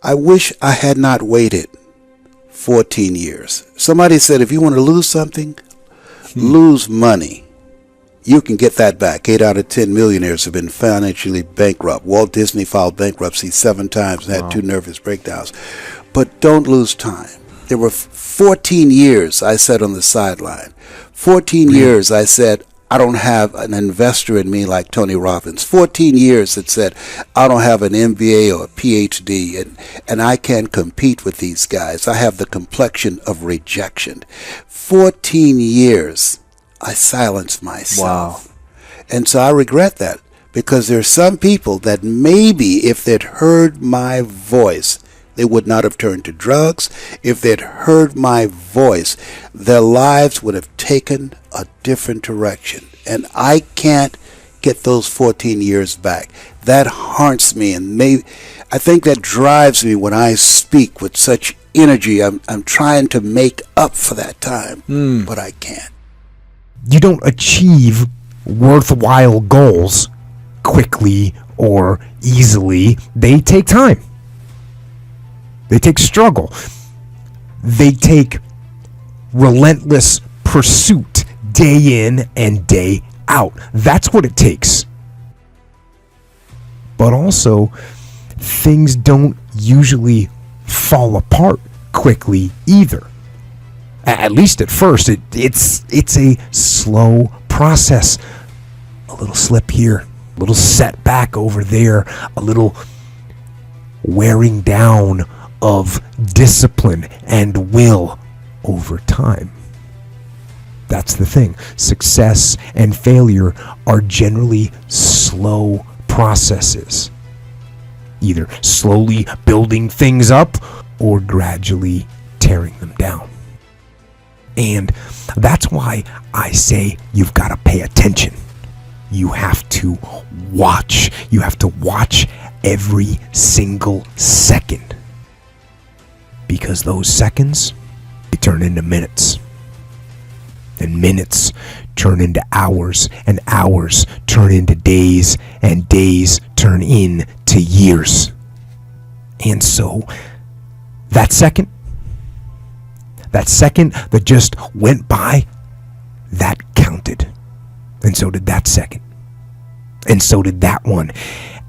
I wish I had not waited 14 years. Somebody said if you want to lose something, lose money. You can get that back. 8 out of 10 millionaires have been financially bankrupt. Walt Disney filed bankruptcy 7 times and had 2 nervous breakdowns. But don't lose time. There were 14 years I sat on the sideline. 14 years I said, I don't have an investor in me like Tony Robbins. 14 years that said, I don't have an MBA or a PhD, and I can't compete with these guys. I have the complexion of rejection. 14 years I silenced myself. Wow. And so I regret that, because there are some people that maybe if they'd heard my voice, they would not have turned to drugs. If they'd heard my voice, their lives would have taken a different direction. And I can't get those 14 years back. That haunts me, and I think that drives me when I speak with such energy. I'm trying to make up for that time, but I can't. You don't achieve worthwhile goals quickly or easily. They take time. They take struggle. They take relentless pursuit day in and day out. That's what it takes. But also, things don't usually fall apart quickly either. At least at first. It's a slow process. A little slip here, a little setback over there, a little wearing down of discipline and will over time. That's the thing. Success and failure are generally slow processes. Either slowly building things up or gradually tearing them down. And that's why I say you've got to pay attention. You have to watch. You have to watch every single second. Because those seconds, they turn into minutes. And minutes turn into hours. And hours turn into days. And days turn into years. And so, that second that just went by, that counted. And so did that second. And so did that one.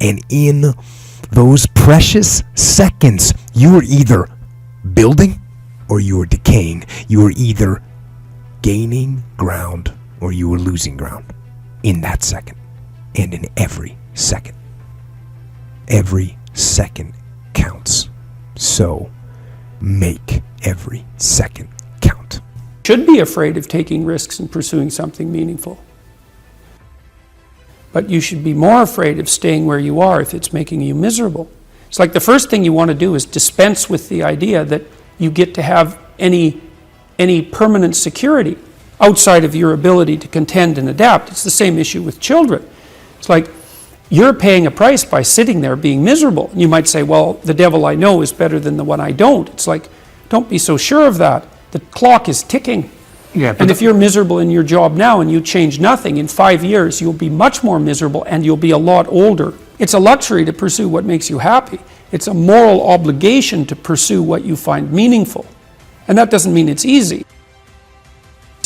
And in those precious seconds, you were either building or you were decaying. You were either gaining ground or you were losing ground in that second. And in every second. Every second counts. So make every second count. Should be afraid of taking risks and pursuing something meaningful. But you should be more afraid of staying where you are if it's making you miserable. It's like the first thing you want to do is dispense with the idea that you get to have any permanent security outside of your ability to contend and adapt. It's the same issue with children. It's like you're paying a price by sitting there being miserable. And you might say, well, the devil I know is better than the one I don't. It's like, don't be so sure of that. The clock is ticking. Yeah, and if you're miserable in your job now and you change nothing, in 5 years you'll be much more miserable and you'll be a lot older. It's a luxury to pursue what makes you happy. It's a moral obligation to pursue what you find meaningful. And that doesn't mean it's easy.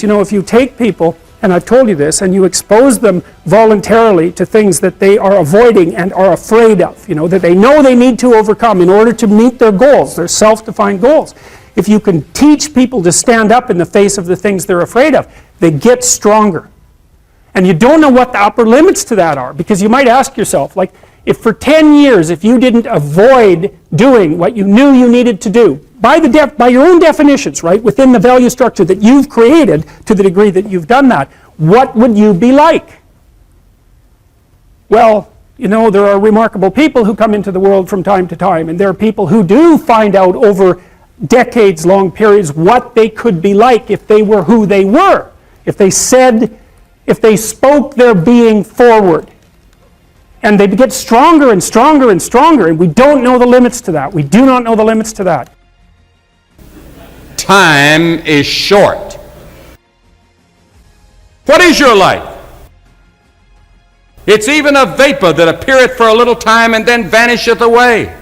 You know, if you take people, and I've told you this, and you expose them voluntarily to things that they are avoiding and are afraid of, you know, that they know they need to overcome in order to meet their goals, their self-defined goals. If you can teach people to stand up in the face of the things they're afraid of, they get stronger. And you don't know what the upper limits to that are, because you might ask yourself, like, if for 10 years, if you didn't avoid doing what you knew you needed to do, by your own definitions, right, within the value structure that you've created to the degree that you've done that, what would you be like? Well, you know, there are remarkable people who come into the world from time to time, and there are people who do find out over decades-long periods what they could be like if they were who they were, if they spoke their being forward. And they get stronger and stronger and stronger, and we don't know the limits to that. We do not know the limits to that. Time is short. What is your life? It's even a vapor that appeareth for a little time and then vanisheth away.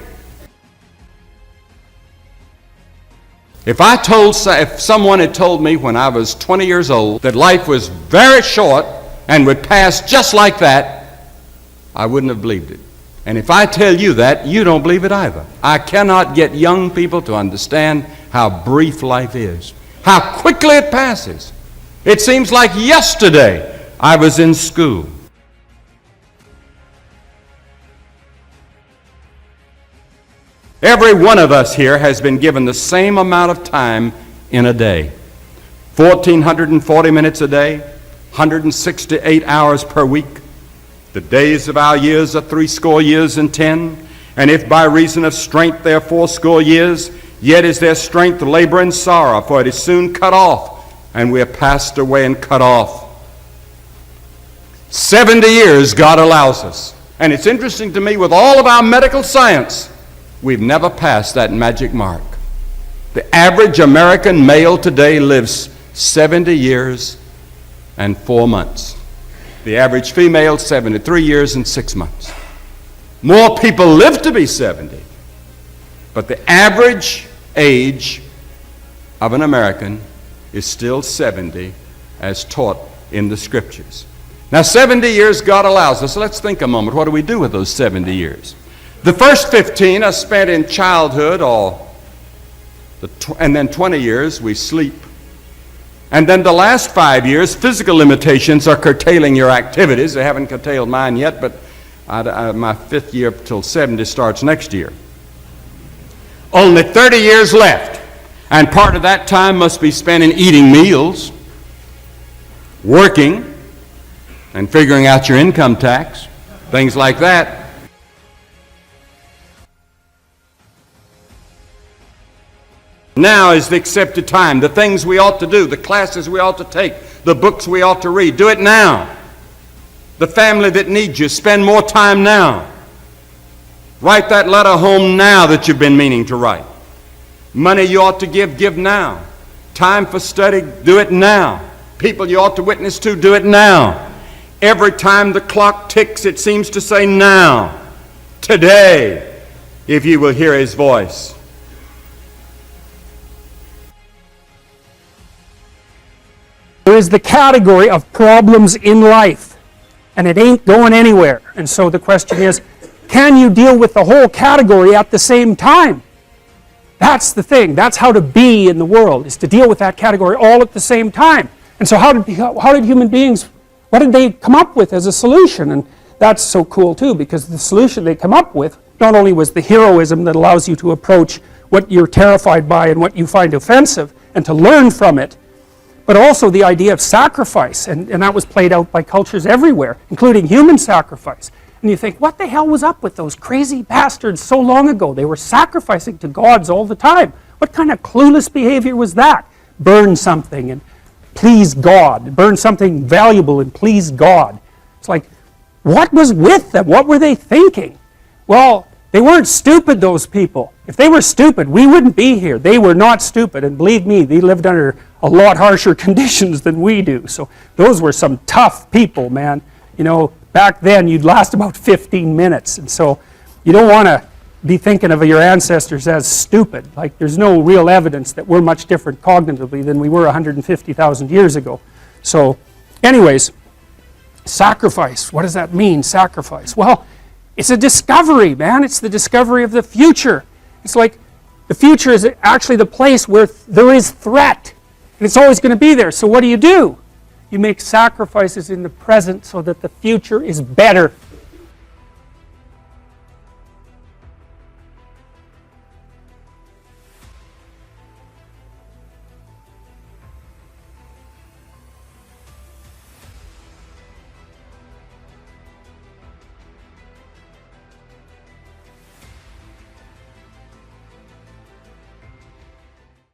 If someone had told me when I was 20 years old that life was very short and would pass just like that, I wouldn't have believed it. And if I tell you that, you don't believe it either. I cannot get young people to understand how brief life is, how quickly it passes. It seems like yesterday I was in school. Every one of us here has been given the same amount of time in a day. 1,440 minutes a day, 168 hours per week. The days of our years are 60 years and 10. And if by reason of strength they are 80 years, yet is their strength labor and sorrow, for it is soon cut off, and we are passed away and cut off. 70 years God allows us. And it's interesting to me, with all of our medical science, we've never passed that magic mark. The average American male today lives 70 years and 4 months. The average female, 73 years and 6 months. More people live to be 70, but the average age of an American is still 70 as taught in the Scriptures. Now, 70 years God allows us. So let's think a moment. What do we do with those 70 years? The first 15 are spent in childhood, and then 20 years we sleep. And then the last 5 years, physical limitations are curtailing your activities. They haven't curtailed mine yet, but my 5th year till 70 starts next year. Only 30 years left, and part of that time must be spent in eating meals, working, and figuring out your income tax, things like that. Now is the accepted time. The things we ought to do, the classes we ought to take, the books we ought to read, do it now. The family that needs you, spend more time now. Write that letter home now that you've been meaning to write. Money you ought to give now. Time for study, do it now. People you ought to witness to, do it now. Every time the clock ticks, it seems to say now, today, if you will hear His voice. There is the category of problems in life, and it ain't going anywhere. And so the question is, can you deal with the whole category at the same time? That's the thing. That's how to be in the world, is to deal with that category all at the same time. And so how did human beings, what did they come up with as a solution? And that's so cool too, because the solution they come up with not only was the heroism that allows you to approach what you're terrified by and what you find offensive and to learn from it, but also the idea of sacrifice, and that was played out by cultures everywhere, including human sacrifice. And you think, what the hell was up with those crazy bastards so long ago? They were sacrificing to gods all the time. What kind of clueless behavior was that? Burn something and please God. Burn something valuable and please God. It's like, what was with them? What were they thinking? Well, they weren't stupid, those people. If they were stupid, we wouldn't be here. They were not stupid, and believe me, they lived under a lot harsher conditions than we do. So those were some tough people, man. You know, back then you'd last about 15 minutes, and so you don't want to be thinking of your ancestors as stupid. Like, there's no real evidence that we're much different cognitively than we were 150,000 years ago. So anyways, sacrifice. What does that mean, sacrifice? Well, it's a discovery, man. It's the discovery of the future. It's like the future is actually the place where there is threat. And it's always going to be there. So what do? You make sacrifices in the present so that the future is better